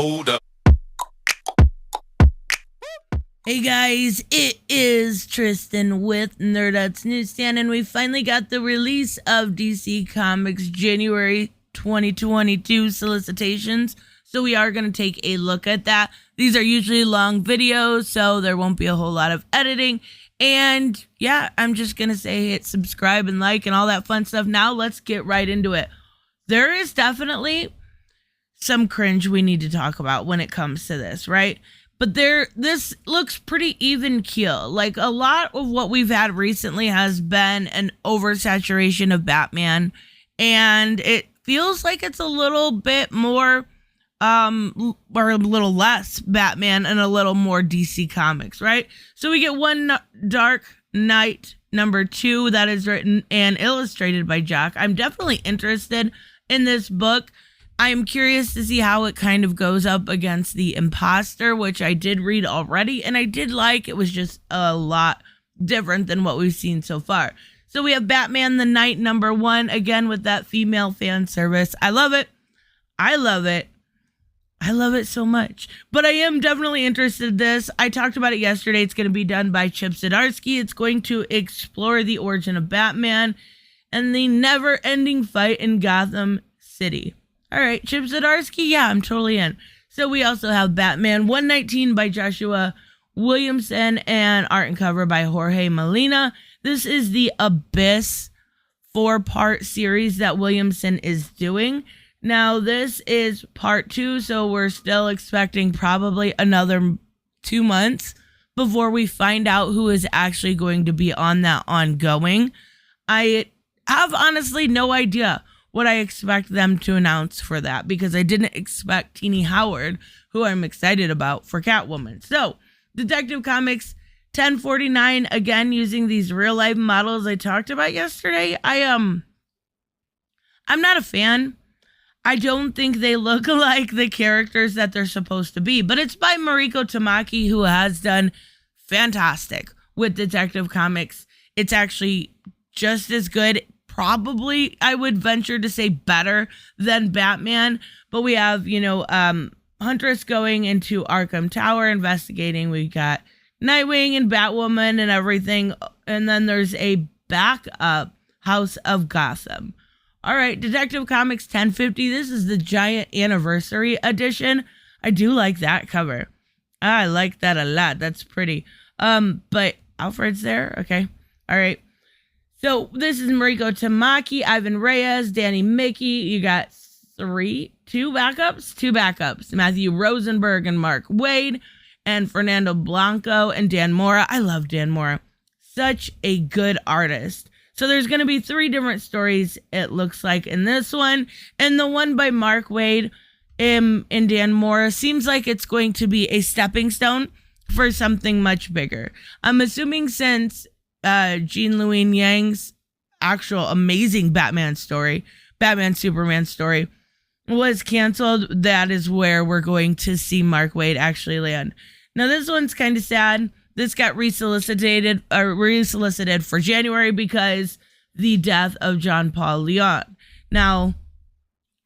Hold up. Hey guys, it is Tristan with NewsStand, and we finally got the release of DC Comics January 2022 Solicitations. So we are going to take a look at that. These are usually long videos, so there won't be a whole lot of editing. And yeah, I'm just going to say hit subscribe and like and all that fun stuff. Now let's get right into it. There is definitely some cringe we need to talk about when it comes to this, right? But this looks pretty even keel. Like, a lot of what we've had recently has been an oversaturation of Batman, and it feels like it's a little bit more, or a little less Batman and a little more DC Comics, right? So we get One Dark Knight #2 that is written and illustrated by Jock. I'm definitely interested in this book. I'm curious to see how it kind of goes up against The Imposter, which I did read already, and I did like. It was just a lot different than what we've seen so far. So we have Batman the Knight #1, again with that female fan service. I love it. I love it. I love it so much. But I am definitely interested in this. I talked about it yesterday. It's going to be done by Chip Zdarsky. It's going to explore the origin of Batman and the never-ending fight in Gotham City. All right, Chip Zdarsky, yeah, I'm totally in. So we also have Batman 119 by Joshua Williamson and art and cover by Jorge Molina. This is the Abyss 4-part series that Williamson is doing. Now, this is part 2, so we're still expecting probably another 2 months before we find out who is actually going to be on that ongoing. I have honestly no idea what I expect them to announce for that, because I didn't expect Tini Howard, who I'm excited about, for Catwoman. So, Detective Comics 1049, again, using these real-life models I talked about yesterday. I'm not a fan. I don't think they look like the characters that they're supposed to be, but it's by Mariko Tamaki, who has done fantastic with Detective Comics. It's actually just as good, probably, I would venture to say, better than Batman. But we have, Huntress going into Arkham Tower investigating. We got Nightwing and Batwoman and everything. And then there's a backup House of Gotham. All right, Detective Comics 1050. This is the giant anniversary edition. I do like that cover. I like that a lot. That's pretty. But Alfred's there. Okay. All right. So this is Mariko Tamaki, Ivan Reyes, Danny Mickey. You got two backups. Matthew Rosenberg and Mark Waid, and Fernando Blanco and Dan Mora. I love Dan Mora. Such a good artist. So there's going to be 3 different stories, it looks like, in this one. And the one by Mark Waid and Dan Mora seems like it's going to be a stepping stone for something much bigger. I'm assuming since Jean-Louis Yang's actual amazing Batman Superman story was canceled, that is where we're going to see Mark Waid actually land. Now, this one's kind of sad. This got resolicited for January because the death of John Paul Leon. Now,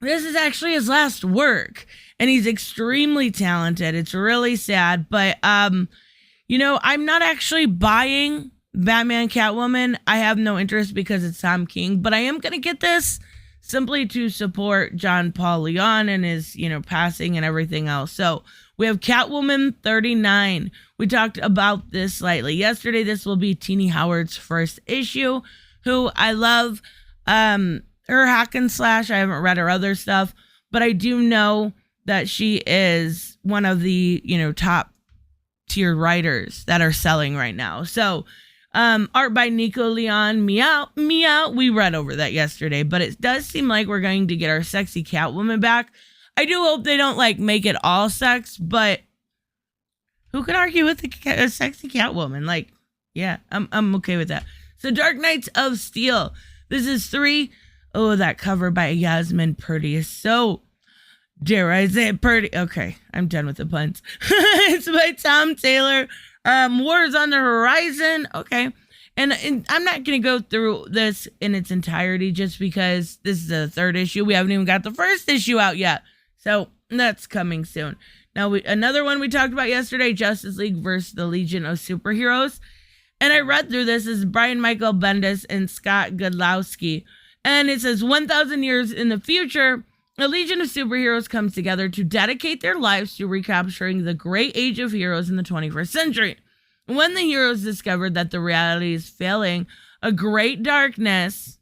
this is actually his last work, and he's extremely talented. It's really sad, but I'm not actually buying Batman Catwoman. I have no interest because it's Tom King, but I am going to get this simply to support John Paul Leon and his, passing and everything else. So we have Catwoman 39. We talked about this slightly yesterday. This will be Tini Howard's first issue, who I love. Her hack and slash. I haven't read her other stuff, but I do know that she is one of the, top tier writers that are selling right now. So, art by Nico Leon, Meow. We read over that yesterday, but it does seem like we're going to get our sexy Catwoman back. I do hope they don't make it all sex, but who can argue with a sexy Catwoman? Yeah, I'm okay with that. So Dark Knights of Steel. This is 3. Oh, that cover by Yasmin Purdy is so, dare I say it, Purdy. Okay, I'm done with the puns. It's by Tom Taylor. War is on the horizon. Okay. And I'm not going to go through this in its entirety just because this is the 3rd issue. We haven't even got the 1st issue out yet. So That's coming soon. Now, another one we talked about yesterday, Justice League versus the Legion of Superheroes. And I read through this. Is Brian Michael Bendis and Scott Godlowski. And it says 1,000 years in the future, a legion of superheroes comes together to dedicate their lives to recapturing the great age of heroes in the 21st century. When the heroes discovered that the reality is failing, a great darkness,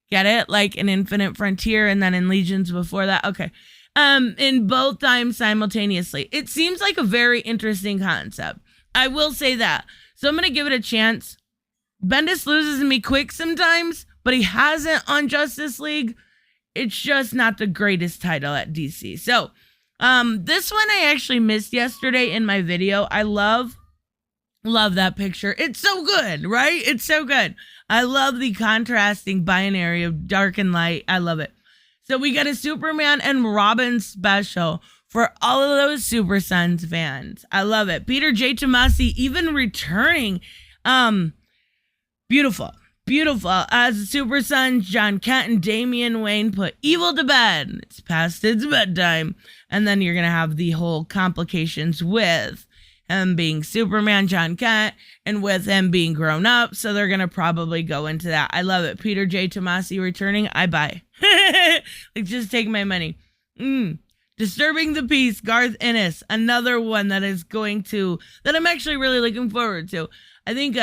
get it? Like an Infinite Frontier and then in Legions before that. Okay. In both times simultaneously. It seems like a very interesting concept. I will say that. So I'm going to give it a chance. Bendis loses me quick sometimes, but he hasn't on Justice League. It's just not the greatest title at DC. So, this one I actually missed yesterday in my video. I love that picture. It's so good, right? It's so good. I love the contrasting binary of dark and light. I love it. So we got a Superman and Robin special for all of those Super Sons fans. I love it. Peter J. Tomasi even returning. Beautiful. As the Super Sons, John Kent and Damian Wayne put evil to bed. It's past its bedtime. And then you're going to have the whole complications with him being Superman, John Kent, and with him being grown up. So they're going to probably go into that. I love it. Peter J. Tomasi returning. I buy. Like, just take my money. Disturbing the Peace, Garth Ennis. Another one that I'm actually really looking forward to. I think,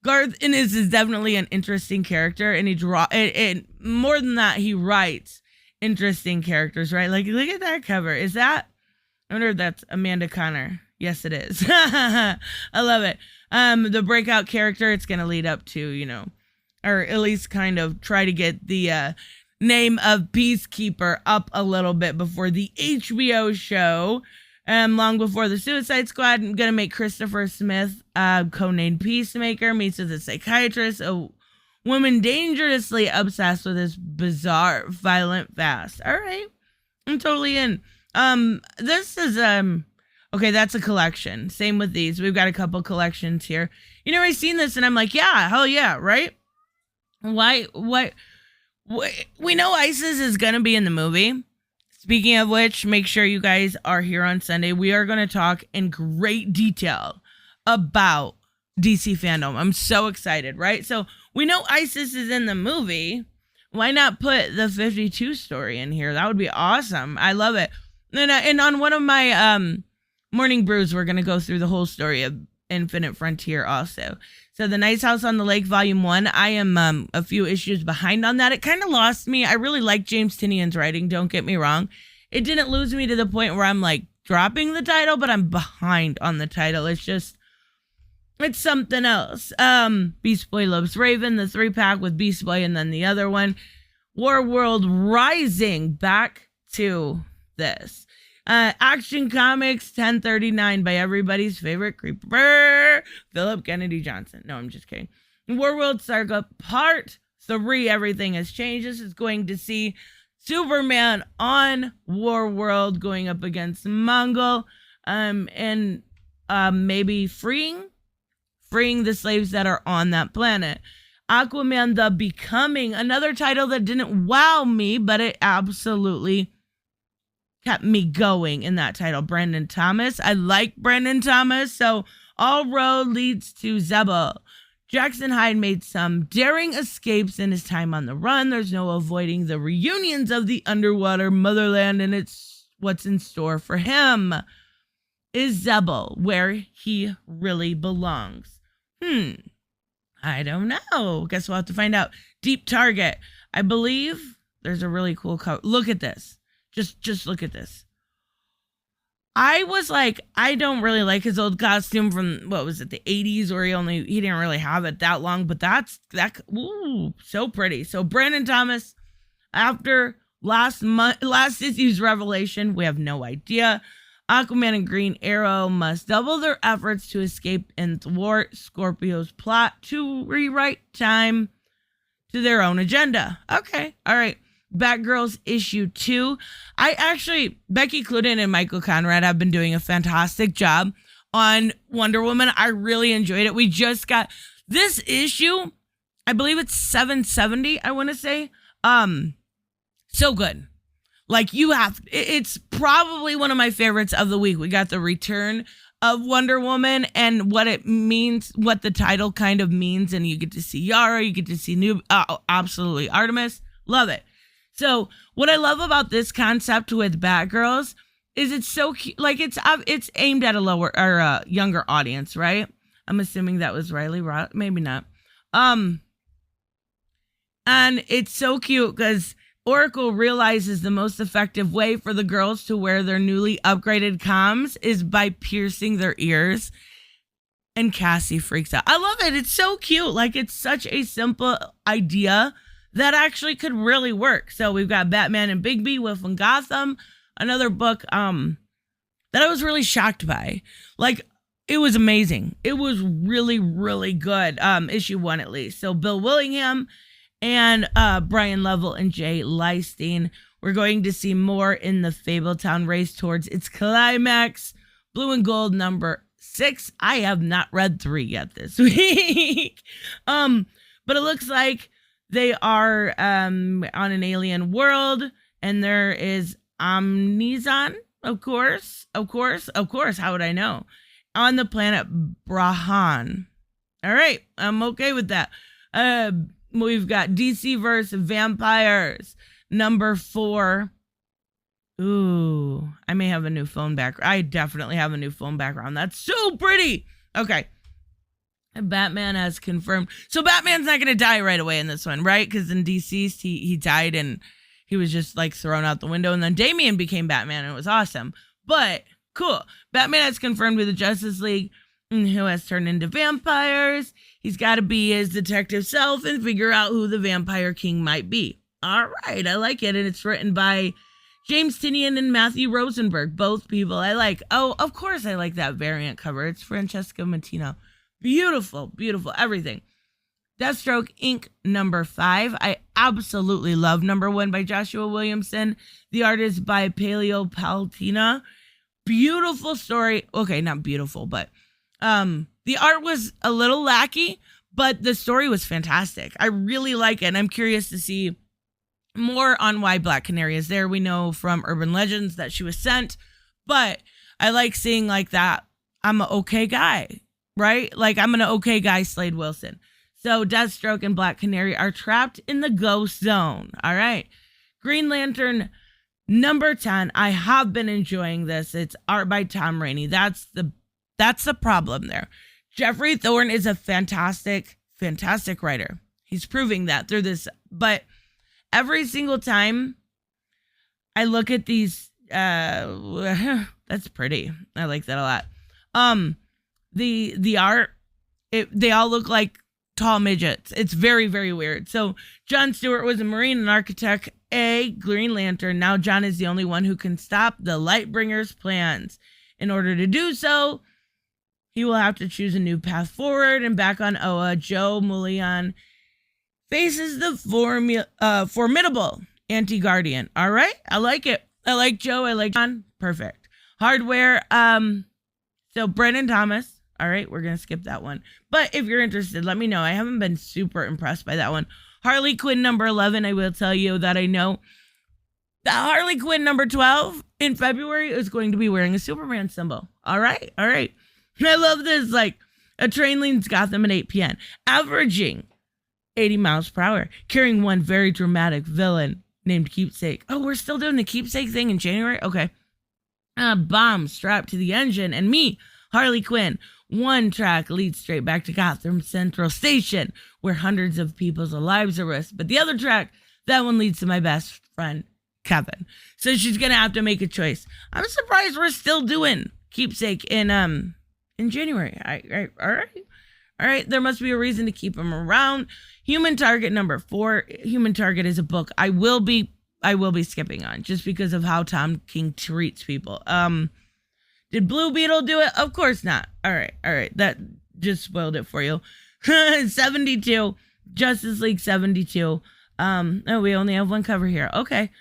Garth Ennis is definitely an interesting character, and more than that, he writes interesting characters, right? Like, look at that cover. Is that? I wonder if that's Amanda Connor. Yes, it is. I love it. The breakout character, it's going to lead up to, or at least kind of try to get the name of Peacekeeper up a little bit before the HBO show. Long before the Suicide Squad, I'm going to make Christopher Smith, codenamed Peacemaker, meets with a psychiatrist, a woman dangerously obsessed with this bizarre, violent fast. All right. I'm totally in. This is, okay, that's a collection. Same with these. We've got a couple collections here. I've seen this and I'm like, yeah, hell yeah, right? Why, we know ISIS is going to be in the movie. Speaking of which, make sure you guys are here on Sunday. We are going to talk in great detail about DC fandom. I'm so excited, right? So we know ISIS is in the movie. Why not put the 52 story in here? That would be awesome. I love it. And on one of my morning brews, we're going to go through the whole story of Infinite Frontier also. So The Nice House on the Lake, Volume 1. I am a few issues behind on that. It kind of lost me. I really like James Tinian's writing, don't get me wrong. It didn't lose me to the point where I'm like dropping the title, but I'm behind on the title. It's something else. Beast Boy Loves Raven, the 3-pack with Beast Boy, and then the other one. War World Rising, back to this. Action Comics 1039 by everybody's favorite creeper, Philip Kennedy Johnson. No, I'm just kidding. Warworld Saga Part 3, Everything Has Changed. This is going to see Superman on Warworld going up against Mongol, and maybe freeing the slaves that are on that planet. Aquaman The Becoming, another title that didn't wow me, but it absolutely kept me going in that title. Brandon Thomas. I like Brandon Thomas. So all road leads to Zebel. Jackson Hyde made some daring escapes in his time on the run. There's no avoiding the reunions of the underwater motherland, and it's what's in store for him. Is Zebel where he really belongs? I don't know. Guess we'll have to find out. Deep Target. I believe there's a really cool cover. Look at this. Just look at this. I was like, I don't really like his old costume from, what was it, the 80s, or he didn't really have it that long, but ooh, so pretty. So Brandon Thomas, after last issue's revelation, we have no idea. Aquaman and Green Arrow must double their efforts to escape and thwart Scorpio's plot to rewrite time to their own agenda. Okay, all right. Batgirls issue 2. Becky Cloonan and Michael Conrad have been doing a fantastic job on Wonder Woman. I really enjoyed it. We just got this issue. I believe it's 770, I want to say. So good. Like it's probably one of my favorites of the week. We got the return of Wonder Woman and what it means, what the title kind of means. And you get to see Yara, you get to see absolutely Artemis. Love it. So what I love about this concept with Batgirls is it's so cute. Like it's aimed at a lower or a younger audience, right? I'm assuming that was Riley Roth. Maybe not. And it's so cute because Oracle realizes the most effective way for the girls to wear their newly upgraded comms is by piercing their ears. And Cassie freaks out. I love it. It's so cute. Like, it's such a simple idea that actually could really work. So we've got Batman and Bigby with from Gotham. Another book that I was really shocked by. Like, it was amazing. It was really, really good. Issue 1 at least. So Bill Willingham and Brian Lovell and Jay Leistein. We're going to see more in the Fabletown race towards its climax. Blue and Gold number 6. I have not read 3 yet this week. But it looks like they are on an alien world, and there is Omnizon, of course. How would I know? On the planet Brahan. All right, I'm okay with that. We've got DC vs. Vampires, number 4. Ooh, I may have a new phone background. I definitely have a new phone background. That's so pretty. Okay. And Batman has confirmed. So Batman's not going to die right away in this one, right? Because in DCeased, he died and he was just like thrown out the window. And then Damian became Batman and it was awesome. But cool. Batman has confirmed with the Justice League, who has turned into vampires. He's got to be his detective self and figure out who the Vampire King might be. All right, I like it. And it's written by James Tynion and Matthew Rosenberg, both people I like. Oh, of course I like that variant cover. It's Francesca Mattino. Beautiful, beautiful, everything. Deathstroke Inc. number 5. I absolutely love number 1 by Joshua Williamson. The art is by Paleo Paltina. Beautiful story. Okay, not beautiful, but the art was a little lackey, but the story was fantastic. I really like it. And I'm curious to see more on why Black Canary is there. We know from urban legends that she was sent, but I like seeing like that. I'm an okay guy, right? Like I'm an okay guy, Slade Wilson. So Deathstroke and Black Canary are trapped in the ghost zone. All right. Green Lantern number 10. I have been enjoying this. It's art by Tom Rainey. That's the problem there. Jeffrey Thorne is a fantastic writer. He's proving that through this. But every single time I look at these, that's pretty. I like that a lot. The art, they all look like tall midgets. It's very, very weird. So John Stewart was a Marine and architect, a Green Lantern. Now John is the only one who can stop the Lightbringer's plans. In order to do so, he will have to choose a new path forward. And back on Oa, Joe Mullion faces the formidable Anti-Guardian. All right, I like it. I like Joe. I like John. Perfect. Hardware. So Brandon Thomas. All right, we're gonna skip that one. But if you're interested, let me know. I haven't been super impressed by that one. Harley Quinn number 11. I will tell you that I know that Harley Quinn number 12 in February is going to be wearing a Superman symbol. All right. I love this. Like, a train leaves Gotham at 8 p.m., averaging 80 miles per hour, carrying one very dramatic villain named Keepsake. Oh, we're still doing the Keepsake thing in January? Okay. A bomb strapped to the engine, and me, Harley Quinn. One track leads straight back to Gotham Central Station, where hundreds of people's lives are risked. But the other track, that one leads to my best friend, Kevin. So she's going to have to make a choice. I'm surprised we're still doing Keepsake in January. All right. There must be a reason to keep him around. Human Target number 4. Human Target is a book I will be skipping on just because of how Tom King treats people. Did Blue Beetle do it? Of course not. All right. That just spoiled it for you. 72. Justice League 72. Oh, we only have one cover here. Okay.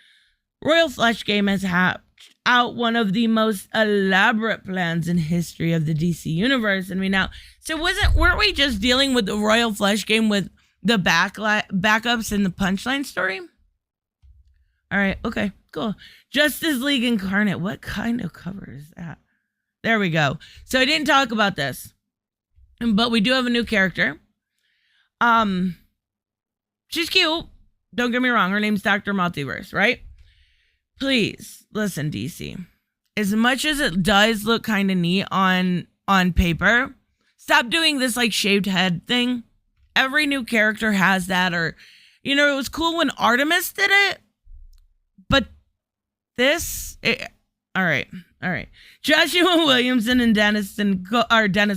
Royal Flush Game has hatched out one of the most elaborate plans in history of the DC universe. And weren't we just dealing with the Royal Flush Game with the backups and the Punchline story? All right. Okay, cool. Justice League Incarnate. What kind of cover is that? There we go. So I didn't talk about this, but we do have a new character. She's cute. Don't get me wrong. Her name's Dr. Multiverse, right? Please listen, DC. As much as it does look kind of neat on paper, stop doing this like shaved head thing. Every new character has that, or, it was cool when Artemis did it, but all right. Joshua Williamson and Dennis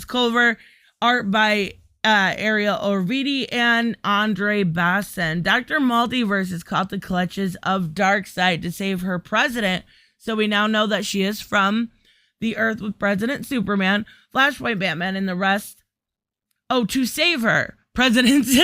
Culver, art by Ariel Orvidi and Andre Bassin. Dr. Multiverse is caught the clutches of Darkseid to save her president. So we now know that she is from the Earth with President Superman, Flashpoint Batman, and the rest. Oh, to save her. Presidents,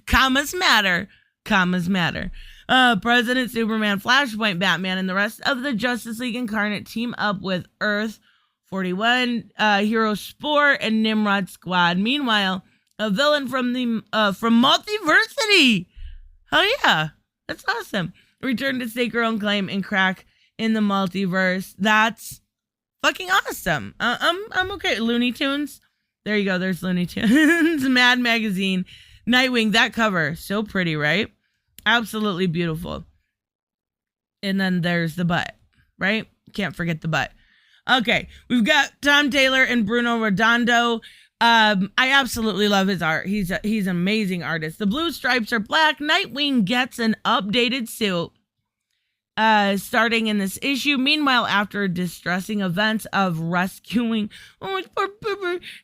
commas matter. President Superman, Flashpoint Batman, and the rest of the Justice League Incarnate team up with Earth 41, Hero Spore, and Nimrod Squad. Meanwhile, a villain from Multiversity. Hell yeah, that's awesome. Return to stake her own claim and crack in the multiverse. That's fucking awesome. I'm okay. Looney Tunes. There you go. There's Looney Tunes. Mad Magazine. Nightwing. That cover. So pretty, right? Absolutely beautiful. And then there's the butt, right? Can't forget the butt. Okay. We've got Tom Taylor and Bruno Redondo. I absolutely love his art. He's an amazing artist. The blue stripes are black. Nightwing gets an updated suit. Starting in this issue. Meanwhile, after distressing events of rescuing poor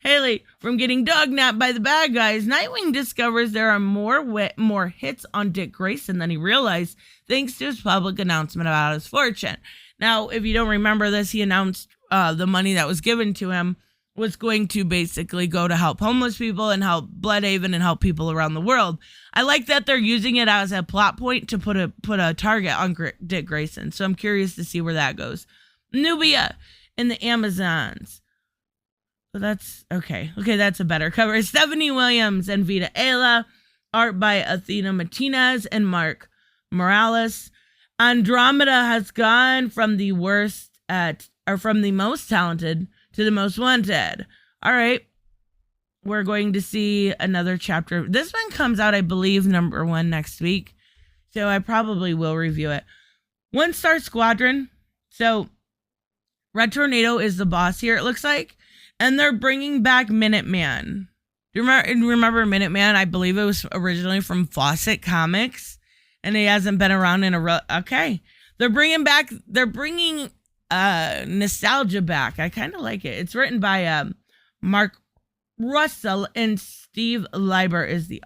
Haley from getting dognapped by the bad guys, Nightwing discovers there are more hits on Dick Grayson than he realized, thanks to his public announcement about his fortune. Now, if you don't remember this, he announced the money that was given to him was going to basically go to help homeless people and help Bloodhaven and help people around the world. I like that they're using it as a plot point to put a target on Dick Grayson. So I'm curious to see where that goes. Nubia in the Amazons. So that's okay. Okay, that's a better cover. Stephanie Williams and Vita Ayla. Art by Athena Martinez and Mark Morales. Andromeda has gone from the most talented to the most wanted. All right. We're going to see another chapter. This one comes out, I believe, #1 next week. So I probably will review it. One Star Squadron. So Red Tornado is the boss here, it looks like. And they're bringing back Minuteman. Do you remember Minuteman? I believe it was originally from Fawcett Comics. And he hasn't been around in okay. They're bringing nostalgia back. I kind of like it. It's written by Mark Russell and Steve Leiber is the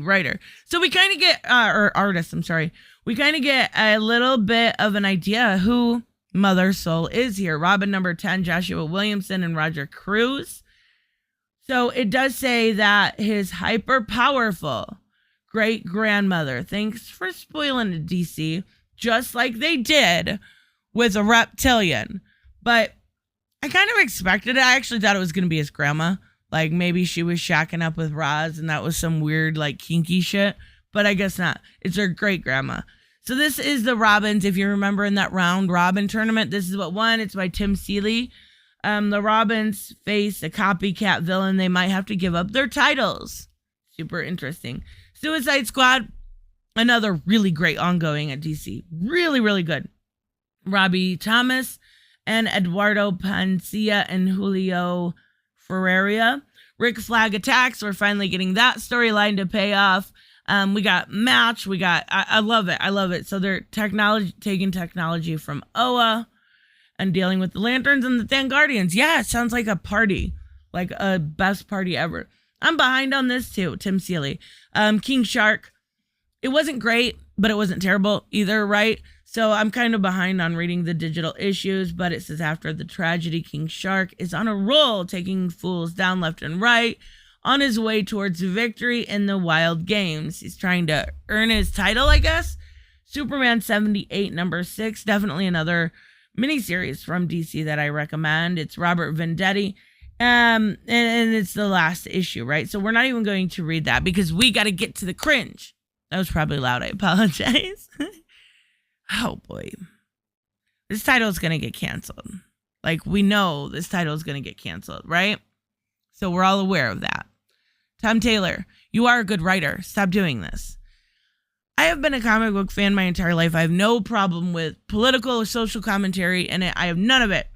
writer. So we kind of get or artist. I'm sorry. We kind of get a little bit of an idea who Mother Soul is here. Robin #10, Joshua Williamson and Roger Cruz. So it does say that his hyper powerful great grandmother. Thanks for spoiling it, DC. Just like they did with a reptilian. But I kind of expected it. I actually thought it was going to be his grandma. Like maybe she was shacking up with Roz and that was some weird like kinky shit. But I guess not. It's her great grandma. So this is the Robins. If you remember in that round robin tournament, this is what won. It's by Tim Seeley. The Robins face a copycat villain. They might have to give up their titles. Super interesting. Suicide Squad. Another really great ongoing at DC. Really, really good. Robbie Thomas and Eduardo Pancia and Julio Ferreira. Rick Flag Attacks. We're finally getting that storyline to pay off. We got Match. We got, I love it. I love it. So they're taking technology from Oa and dealing with the Lanterns and the Than Guardians. Yeah, it sounds like a party. Like a best party ever. I'm behind on this too, Tim Seeley. King Shark. It wasn't great, but it wasn't terrible either, right? So I'm kind of behind on reading the digital issues, but it says after the tragedy, King Shark is on a roll, taking fools down left and right on his way towards victory in the wild games. He's trying to earn his title, I guess. Superman 78, #6, definitely another miniseries from DC that I recommend. It's Robert Venditti. And it's the last issue, right? So we're not even going to read that because we got to get to the cringe. That was probably loud. I apologize. Oh boy. This title is going to get canceled. Like, we know this title is going to get canceled, right? So we're all aware of that. Tom Taylor, you are a good writer. Stop doing this. I have been a comic book fan my entire life. I have no problem with political or social commentary, and I have none of it.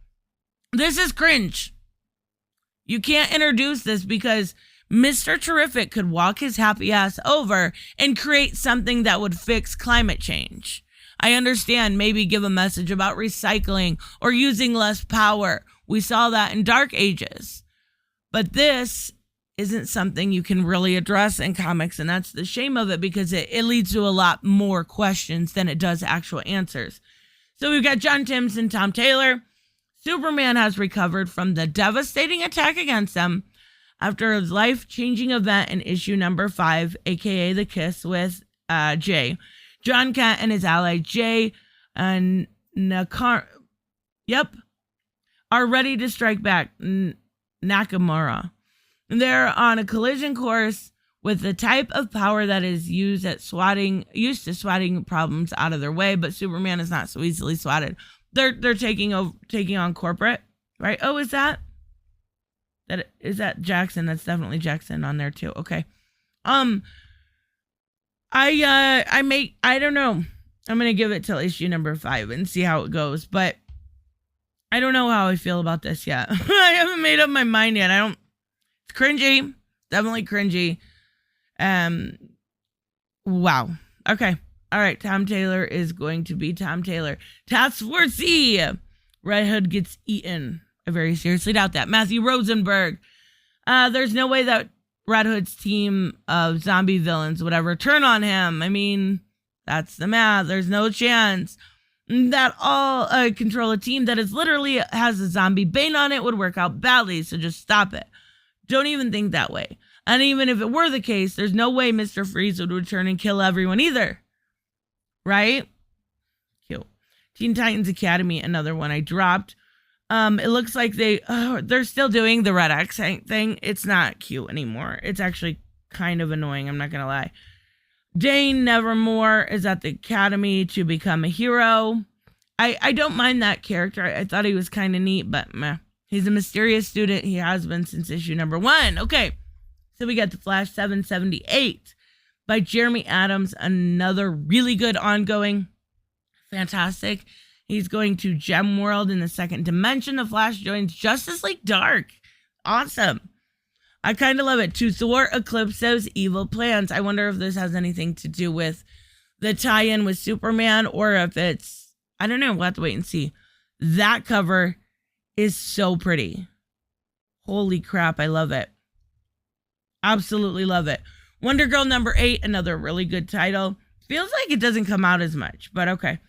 This is cringe. You can't introduce this because Mr. Terrific could walk his happy ass over and create something that would fix climate change. I understand, maybe give a message about recycling or using less power. We saw that in Dark Ages. But this isn't something you can really address in comics, and that's the shame of it, because it leads to a lot more questions than it does actual answers. So we've got John Timms and Tom Taylor. Superman has recovered from the devastating attack against him after his life-changing event in issue number 5, aka The Kiss with Jay. John Kent and his ally Jay and are ready to strike back Nakamura. They're on a collision course with the type of power that is used to swatting problems out of their way, but Superman is not so easily swatted. They're taking on corporate, right? Oh, is that Jackson? That's definitely Jackson on there too. Okay. I don't know. I'm gonna give it till issue number 5 and see how it goes, but I don't know how I feel about this yet. I haven't made up my mind yet. It's cringy. Definitely cringy. Wow. Okay. All right. Tom Taylor is going to be Tom Taylor. Task Force C. Red Hood gets eaten. I very seriously doubt that. Matthew Rosenberg. There's no way that Red Hood's team of zombie villains would ever turn on him. I mean, that's the math. There's no chance that all control a team that is literally has a zombie bane on it would work out badly. So just stop it. Don't even think that way. And even if it were the case, there's no way Mr. Freeze would return and kill everyone either. Right? Cute. Teen Titans Academy, another one I dropped. It looks like they're still doing the Red X thing. It's not cute anymore. It's actually kind of annoying. I'm not going to lie. Dane Nevermore is at the Academy to become a hero. I don't mind that character. I thought he was kind of neat, but meh. He's a mysterious student. He has been since issue number 1. Okay. So we got The Flash 778 by Jeremy Adams. Another really good ongoing. Fantastic. He's going to Gem World in the second dimension. The Flash joins Justice League Dark. Awesome. I kind of love it. To thwart Eclipse's evil plans. I wonder if this has anything to do with the tie-in with Superman, or if it's, I don't know. We'll have to wait and see. That cover is so pretty. Holy crap. I love it. Absolutely love it. Wonder Girl number 8. Another really good title. Feels like it doesn't come out as much, but okay.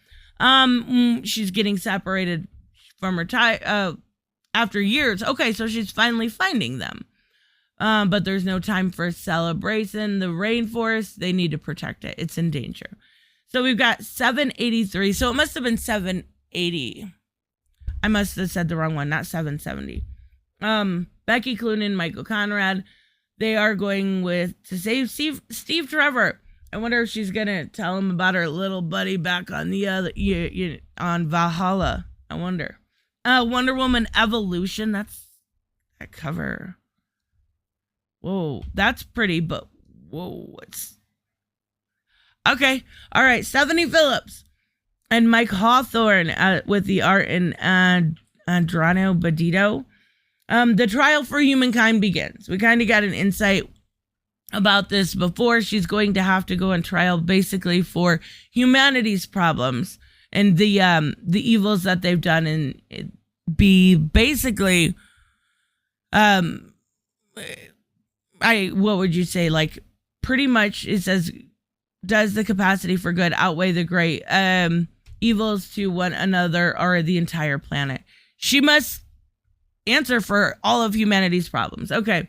She's getting separated from her after years. Okay, so she's finally finding them. But there's no time for celebration. The rainforest, they need to protect it. It's in danger. So we've got 783. So it must have been 780. I must have said the wrong one, not 770. Becky Cloonan, Michael Conrad. They are going to save Steve Trevor. I wonder if she's gonna tell him about her little buddy back on the on Valhalla. I wonder. Wonder Woman Evolution. That's that cover. Whoa, that's pretty, but whoa, what's okay? All right, Stephanie Phillips and Mike Hawthorne with the art in Andrano Badito. The trial for humankind begins. We kind of got an insight about this before. She's going to have to go on trial basically for humanity's problems and the evils that they've done, and be basically what would you say, like, pretty much it says, does the capacity for good outweigh the great evils to one another or the entire planet? She must answer for all of humanity's problems. Okay.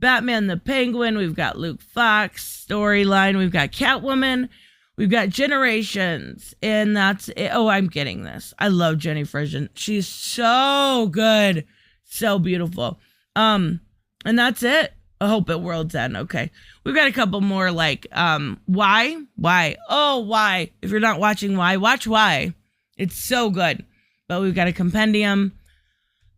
Batman the Penguin, we've got Luke Fox storyline, we've got Catwoman, we've got Generations, and that's it. Oh, I'm getting this. I love Jenny Frison. She's so good, so beautiful. And that's it. I hope at World's End. Okay. We've got a couple more like, Why? Oh, Why? If you're not watching Why, watch Why. It's so good. But we've got a compendium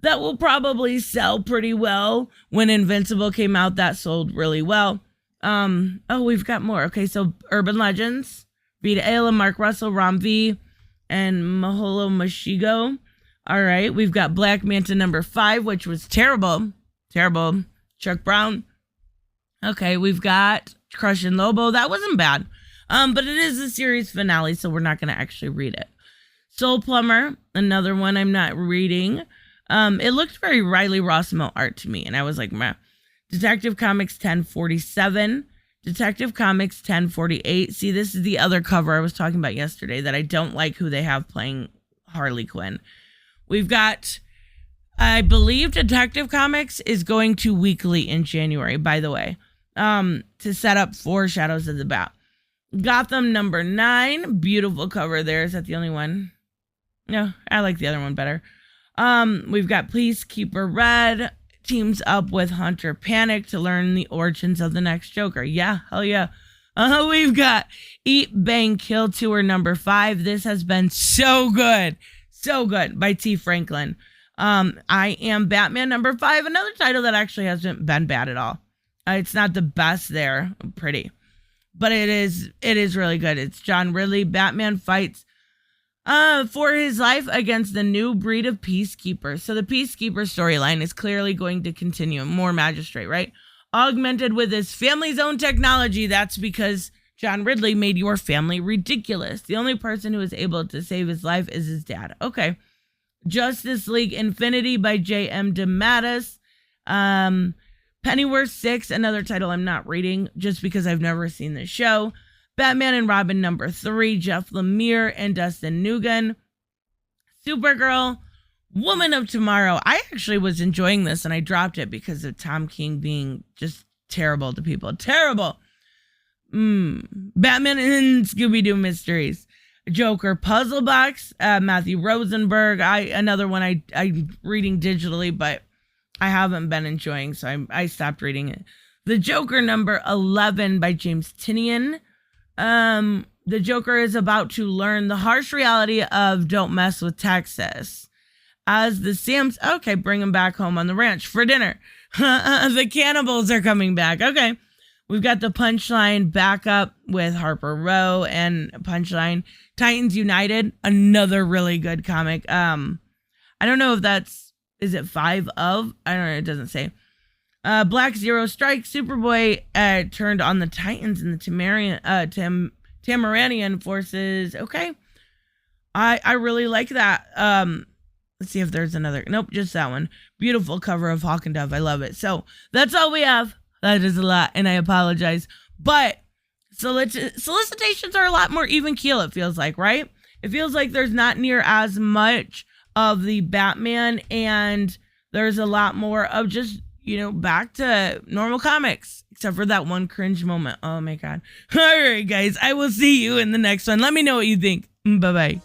that will probably sell pretty well. When Invincible came out, that sold really well. We've got more. Okay, so Urban Legends, Vita Ayla, Mark Russell, Ram V, and Maholo Mashigo. All right, we've got Black Manta number 5, which was terrible. Chuck Brown. Okay, we've got Crush and Lobo. That wasn't bad. But it is a series finale, so we're not going to actually read it. Soul Plumber, another one I'm not reading. It looked very Riley Rossmo art to me, and I was like, meh. Detective Comics 1047, Detective Comics 1048. See, this is the other cover I was talking about yesterday that I don't like who they have playing Harley Quinn. We've got, I believe Detective Comics is going to weekly in January, by the way, to set up for Shadows of the Bat. Gotham number 9, beautiful cover there. Is that the only one? No, I like the other one better. We've got Peacekeeper Red teams up with Hunter Panic to learn the origins of the next Joker. Yeah, hell yeah. We've got Eat, Bang, Kill Tour number 5. This has been so good by T. Franklin. I Am Batman number 5, another title that actually hasn't been bad at all. It's not the best there, pretty, but it is really good. It's John Ridley. Batman fights for his life against the new breed of peacekeepers. So the peacekeeper storyline is clearly going to continue. More magistrate, right? Augmented with his family's own technology. That's because John Ridley made your family ridiculous. The only person who is able to save his life is his dad. Okay. Justice League Infinity by J.M. DeMatteis. Pennyworth 6, another title I'm not reading just because I've never seen the show. Batman and Robin number 3, Jeff Lemire and Dustin Nguyen. Supergirl, Woman of Tomorrow. I actually was enjoying this and I dropped it because of Tom King being just terrible to people. Terrible. Batman and Scooby-Doo Mysteries. Joker Puzzle Box, Matthew Rosenberg. Another one I'm reading digitally, but I haven't been enjoying, so I stopped reading it. The Joker number 11 by James Tynion. The Joker is about to learn the harsh reality of don't mess with Texas. As the Sam's, okay, bring him back home on the ranch for dinner. The cannibals are coming back. Okay. We've got the Punchline backup with Harper Row and Punchline. Titans United, another really good comic. I don't know if is it 5 of? I don't know, it doesn't say. Black Zero Strike, Superboy turned on the Titans and the Tamaranian forces. Okay. I really like that. Let's see if there's another. Nope, just that one. Beautiful cover of Hawk and Dove. I love it. So that's all we have. That is a lot, and I apologize. But solicitations are a lot more even keel, it feels like, right? It feels like there's not near as much of the Batman, and there's a lot more of just, back to normal comics, except for that one cringe moment. Oh my God. All right, guys, I will see you in the next one. Let me know what you think. Bye-bye.